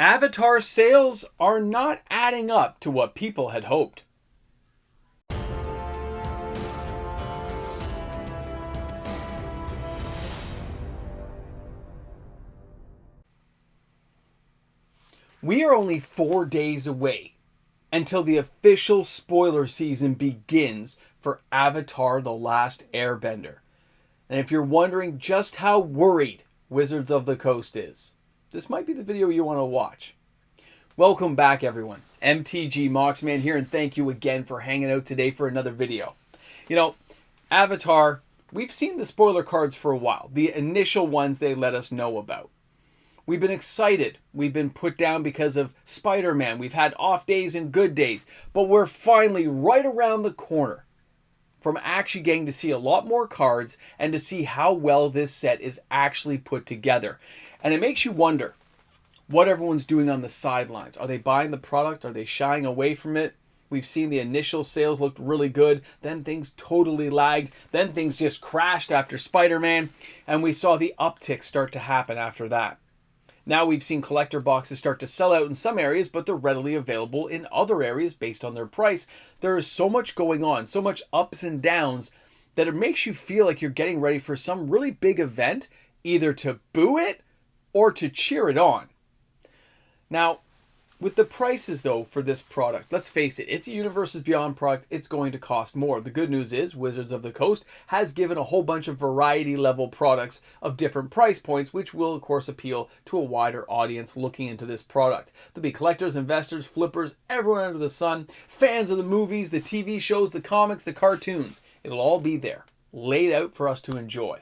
Avatar sales are not adding up to what people had hoped. We are only 4 days away until the official spoiler season begins for Avatar: The Last Airbender. And if you're wondering just how worried Wizards of the Coast is, this might be the video you want to watch. Welcome back, everyone. MTG Moxman here, and thank you again for hanging out today for another video. You know, Avatar, we've seen the spoiler cards for a while. The initial ones they let us know about. We've been excited. We've been put down because of Spider-Man. We've had off days and good days. But we're finally right around the corner from actually getting to see a lot more cards and to see how well this set is actually put together. And it makes you wonder what everyone's doing on the sidelines. Are they buying the product? Are they shying away from it? We've seen the initial sales looked really good. Then things totally lagged. Then things just crashed after Spider-Man. And we saw the uptick start to happen after that. Now we've seen collector boxes start to sell out in some areas, but they're readily available in other areas based on their price. There is so much going on, so much ups and downs, that it makes you feel like you're getting ready for some really big event, either to boo it or to cheer it on. Now, with the prices, though, for this product, let's face it, it's a Universes Beyond product. It's going to cost more. The good news is Wizards of the Coast has given a whole bunch of variety level products of different price points, which will, of course, appeal to a wider audience looking into this product. There'll be collectors, investors, flippers, everyone under the sun, fans of the movies, the TV shows, the comics, the cartoons. It'll all be there, laid out for us to enjoy.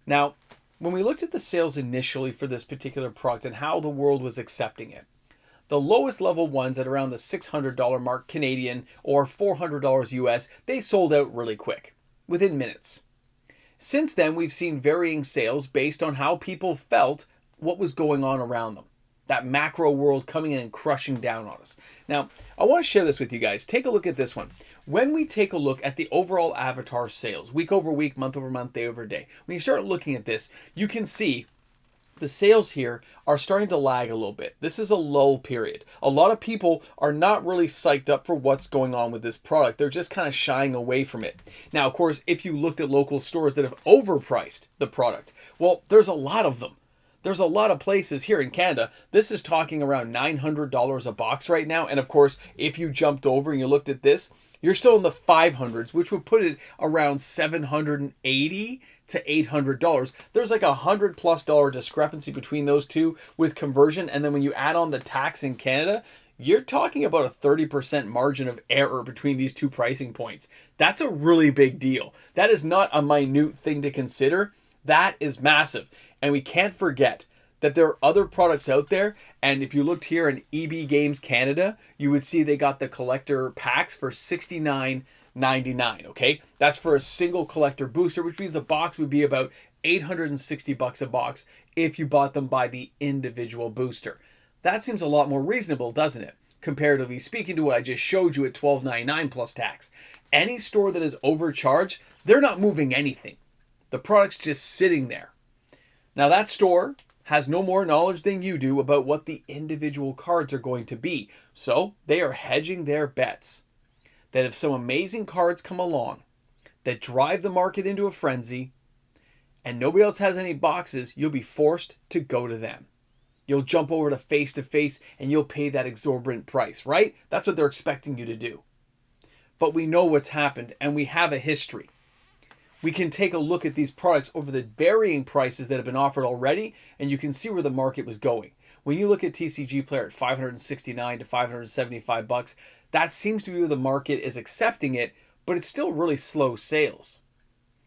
Now, when we looked at the sales initially for this particular product and how the world was accepting it, the lowest level ones at around the $600 mark Canadian or $400 US, they sold out really quick, within minutes. Since then, we've seen varying sales based on how people felt what was going on around them. That macro world coming in and crushing down on us. Now, I want to share this with you guys. Take a look at this one. When we take a look at the overall Avatar sales, week over week, month over month, day over day, when you start looking at this, you can see the sales here are starting to lag a little bit. This is a lull period. A lot of people are not really psyched up for what's going on with this product. They're just kind of shying away from it. Now, of course, if you looked at local stores that have overpriced the product, well, there's a lot of them. There's a lot of places here in Canada. This is talking around $900 a box right now. And of course, if you jumped over and you looked at this, you're still in the 500s, which would put it around $780 to $800. There's like $100+ discrepancy between those two with conversion. And then when you add on the tax in Canada, you're talking about a 30% margin of error between these two pricing points. That's a really big deal. That is not a minute thing to consider. That is massive. And we can't forget that there are other products out there. And if you looked here in EB Games Canada, you would see they got the collector packs for $69.99, okay? That's for a single collector booster, which means a box would be about $860 a box if you bought them by the individual booster. That seems a lot more reasonable, doesn't it? Comparatively speaking to what I just showed you at $12.99 plus tax. Any store that is overcharged, they're not moving anything. The product's just sitting there. Now that store has no more knowledge than you do about what the individual cards are going to be. So they are hedging their bets that if some amazing cards come along that drive the market into a frenzy and nobody else has any boxes, you'll be forced to go to them. You'll jump over to face and you'll pay that exorbitant price, right? That's what they're expecting you to do. But we know what's happened and we have a history. We can take a look at these products over the varying prices that have been offered already, and you can see where the market was going. When you look at TCG Player at $569 to $575, that seems to be where the market is accepting it, but it's still really slow sales.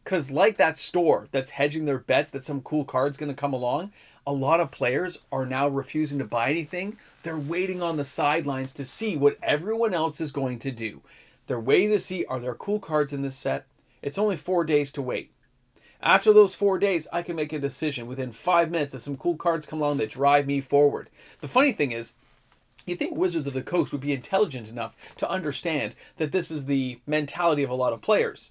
Because like that store that's hedging their bets that some cool card's going to come along, a lot of players are now refusing to buy anything. They're waiting on the sidelines to see what everyone else is going to do. They're waiting to see, are there cool cards in this set? It's only 4 days to wait. After those 4 days, I can make a decision within 5 minutes if some cool cards come along that drive me forward. The funny thing is, you think Wizards of the Coast would be intelligent enough to understand that this is the mentality of a lot of players.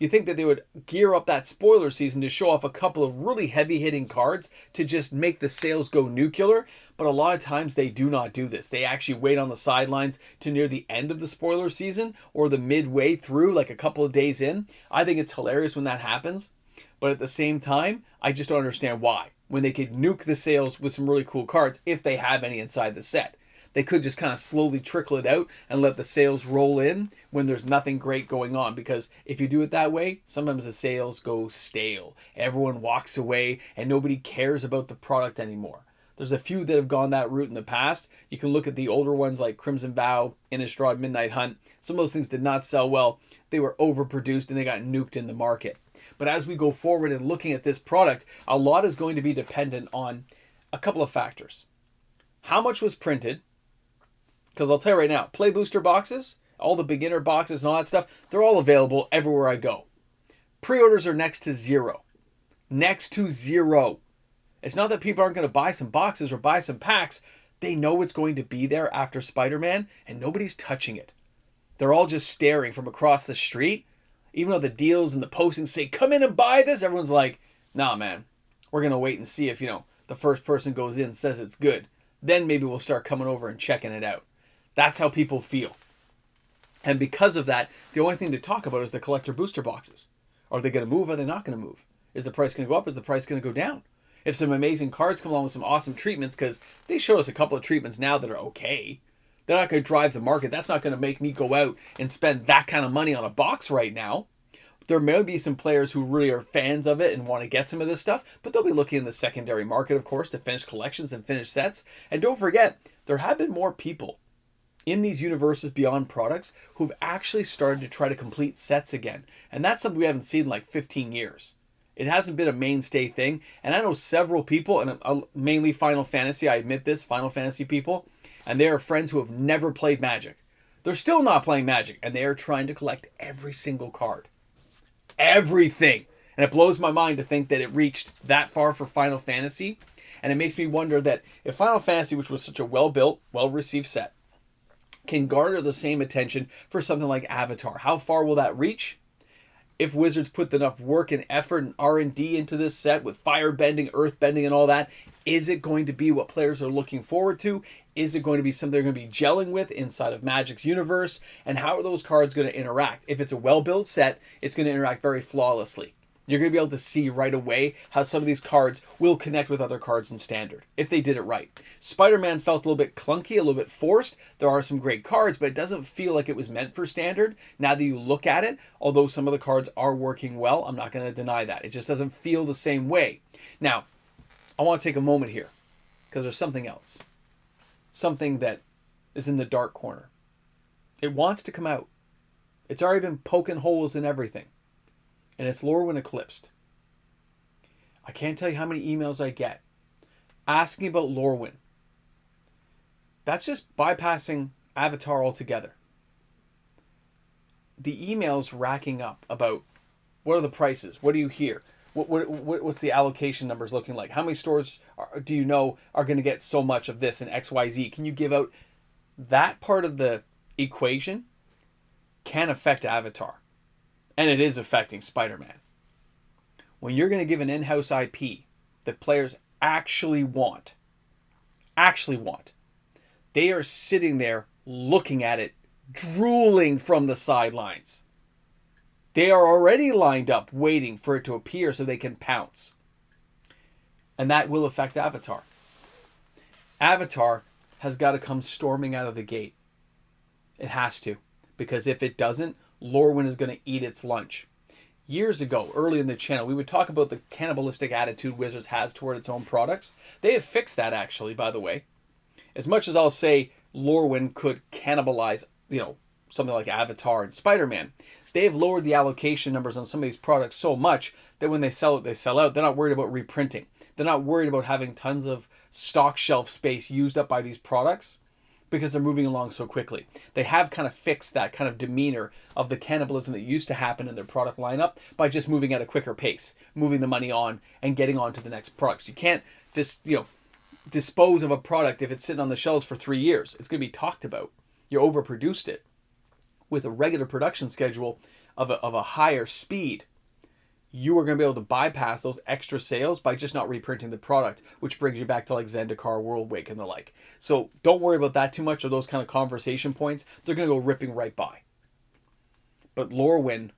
You think that they would gear up that spoiler season to show off a couple of really heavy-hitting cards to just make the sales go nuclear, but a lot of times they do not do this. They actually wait on the sidelines to near the end of the spoiler season or the midway through, like a couple of days in. I think it's hilarious when that happens, but at the same time, I just don't understand why. When they could nuke the sales with some really cool cards, if they have any inside the set. They could just kind of slowly trickle it out and let the sales roll in when there's nothing great going on. Because if you do it that way, sometimes the sales go stale. Everyone walks away and nobody cares about the product anymore. There's a few that have gone that route in the past. You can look at the older ones like Crimson Vow, Innistrad, Midnight Hunt. Some of those things did not sell well. They were overproduced and they got nuked in the market. But as we go forward and looking at this product, a lot is going to be dependent on a couple of factors. How much was printed? Because I'll tell you right now, play booster boxes, all the beginner boxes and all that stuff, they're all available everywhere I go. Pre-orders are next to zero. Next to zero. It's not that people aren't going to buy some boxes or buy some packs. They know it's going to be there after Spider-Man, and nobody's touching it. They're all just staring from across the street. Even though the deals and the postings say, come in and buy this, everyone's like, nah, man, we're going to wait and see if, the first person goes in and says it's good. Then maybe we'll start coming over and checking it out. That's how people feel. And because of that, the only thing to talk about is the collector booster boxes. Are they going to move? Are they not going to move? Is the price going to go up? Is the price going to go down? If some amazing cards come along with some awesome treatments, because they show us a couple of treatments now that are okay. They're not going to drive the market. That's not going to make me go out and spend that kind of money on a box right now. There may be some players who really are fans of it and want to get some of this stuff, but they'll be looking in the secondary market, of course, to finish collections and finish sets. And don't forget, there have been more people in these universes beyond products who've actually started to try to complete sets again. And that's something we haven't seen in like 15 years. It hasn't been a mainstay thing. And I know several people, and mainly Final Fantasy, I admit this, Final Fantasy people, and they are friends who have never played Magic. They're still not playing Magic, and they are trying to collect every single card. Everything. And it blows my mind to think that it reached that far for Final Fantasy. And it makes me wonder that if Final Fantasy, which was such a well-built, well-received set, can garner the same attention for something like Avatar, how far will that reach? If Wizards put enough work and effort and R&D into this set with fire bending, earth bending, and all that, is it going to be what players are looking forward to? Is it going to be something they're going to be gelling with inside of Magic's universe? And how are those cards going to interact? If it's a well-built set, it's going to interact very flawlessly. You're going to be able to see right away how some of these cards will connect with other cards in Standard, if they did it right. Spider-Man felt a little bit clunky, a little bit forced. There are some great cards, but it doesn't feel like it was meant for Standard. Now that you look at it, although some of the cards are working well, I'm not going to deny that. It just doesn't feel the same way. Now, I want to take a moment here, because there's something else. Something that is in the dark corner. It wants to come out. It's already been poking holes in everything. And it's Lurwin Eclipsed. I can't tell you how many emails I get asking about Lurwin. That's just bypassing Avatar altogether. The emails racking up about what are the prices? What do you hear? What's the allocation numbers looking like? How many stores do you know are going to get so much of this in XYZ? Can you give out that part of the equation? Can affect Avatar. And it is affecting Spider-Man. When you're going to give an in-house IP that players actually want, they are sitting there looking at it, drooling from the sidelines. They are already lined up waiting for it to appear so they can pounce. And that will affect Avatar. Avatar has got to come storming out of the gate. It has to. Because if it doesn't, Lurwin is going to eat its lunch. Years ago, early in the channel, we would talk about the cannibalistic attitude Wizards has toward its own products. They have fixed that, actually, by the way. As much as I'll say Lurwin could cannibalize, something like Avatar and Spider-Man, they have lowered the allocation numbers on some of these products so much that when they sell it, they sell out. They're not worried about reprinting. They're not worried about having tons of stock shelf space used up by these products, because they're moving along so quickly. They have kind of fixed that kind of demeanor of the cannibalism that used to happen in their product lineup by just moving at a quicker pace, moving the money on and getting on to the next products. You can't just, dispose of a product if it's sitting on the shelves for 3 years. It's going to be talked about. You overproduced it. With a regular production schedule, of a higher speed, you are going to be able to bypass those extra sales by just not reprinting the product, which brings you back to like Zendikar, Worldwake, and the like. So don't worry about that too much, or those kind of conversation points. They're going to go ripping right by. But Lurwin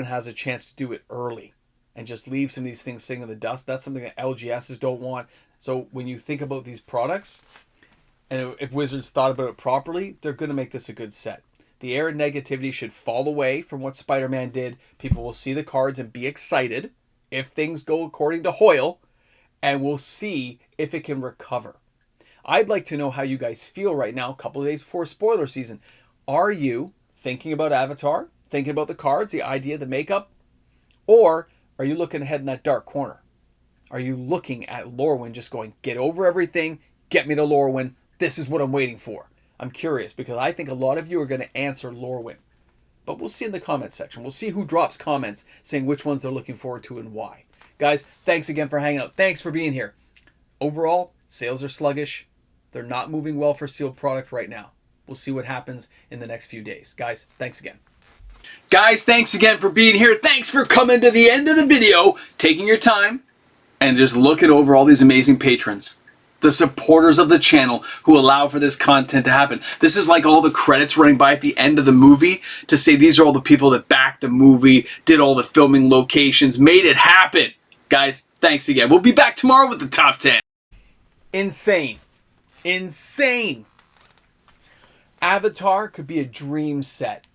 has a chance to do it early and just leave some of these things sitting in the dust. That's something that LGSs don't want. So when you think about these products, and if Wizards thought about it properly, they're going to make this a good set. The air and negativity should fall away from what Spider-Man did. People will see the cards and be excited if things go according to Hoyle, and we'll see if it can recover. I'd like to know how you guys feel right now, a couple of days before spoiler season. Are you thinking about Avatar, thinking about the cards, the idea, the makeup, or are you looking ahead in that dark corner? Are you looking at Lurwin just going, get over everything, get me to Lurwin, this is what I'm waiting for? I'm curious because I think a lot of you are going to answer Lurwin. But we'll see in the comments section. We'll see who drops comments saying which ones they're looking forward to and why. Guys, thanks again for hanging out. Thanks for being here. Overall, sales are sluggish. They're not moving well for sealed product right now. We'll see what happens in the next few days. Guys, thanks again. Guys, thanks again for being here. Thanks for coming to the end of the video, taking your time, and just looking over all these amazing patrons. The supporters of the channel who allow for this content to happen. This is like all the credits running by at the end of the movie to say these are all the people that backed the movie, did all the filming locations, made it happen. Guys, thanks again. We'll be back tomorrow with the top 10. Insane. Insane. Avatar could be a dream set.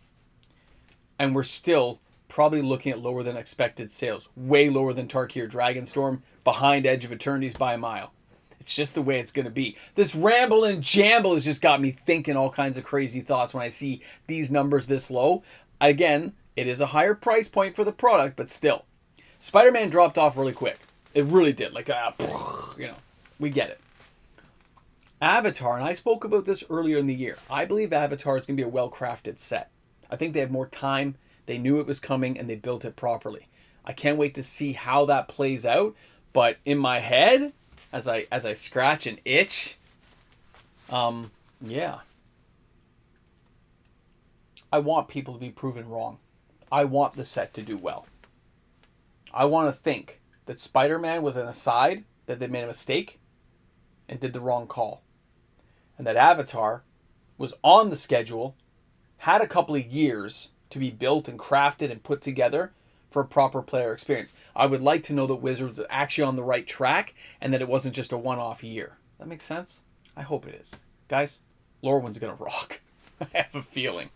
And we're still probably looking at lower than expected sales. Way lower than Tarkir Dragonstorm, behind Edge of Eternities by a mile. It's just the way it's going to be. This ramble and jamble has just got me thinking all kinds of crazy thoughts when I see these numbers this low. Again, it is a higher price point for the product, but still. Spider-Man dropped off really quick. It really did. Like, we get it. Avatar, and I spoke about this earlier in the year. I believe Avatar is going to be a well-crafted set. I think they have more time. They knew it was coming, and they built it properly. I can't wait to see how that plays out. But in my head, as I scratch and itch, yeah. I want people to be proven wrong. I want the set to do well. I want to think that Spider-Man was an aside, that they made a mistake, and did the wrong call. And that Avatar was on the schedule, had a couple of years to be built and crafted and put together for a proper player experience. I would like to know that Wizards are actually on the right track and that it wasn't just a one-off year. That makes sense? I hope it is. Guys, Lurwin's going to rock. I have a feeling.